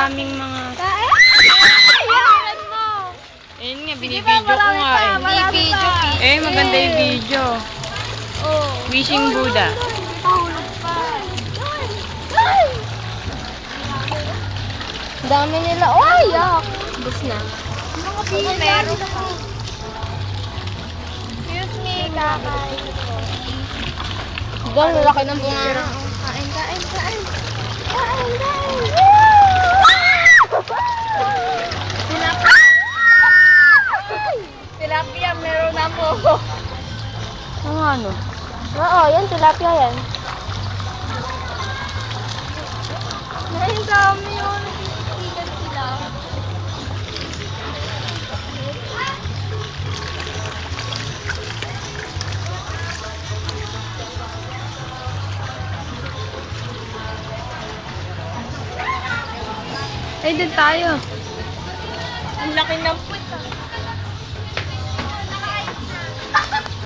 daming mga... Ayaran mo! Ayun nga, binibidyo ko nga eh. Binibidyo. Eh, maganda yung video. Oh. Wishing Buddha. Pahulog pa. Dami nila. Oh, yak! Bus na. Mga meron pa. Excuse me, kakay. Doon, lalaki ng bunga. Kain, kain, kain. Kain, kain. Tilapia. Tilapia, meron na mo. Ano ano? Oo, yan, tilapia yan. Ay, dami yun. Nagtitigan sila. Ay, doon tayo. Ang laki ng puwet.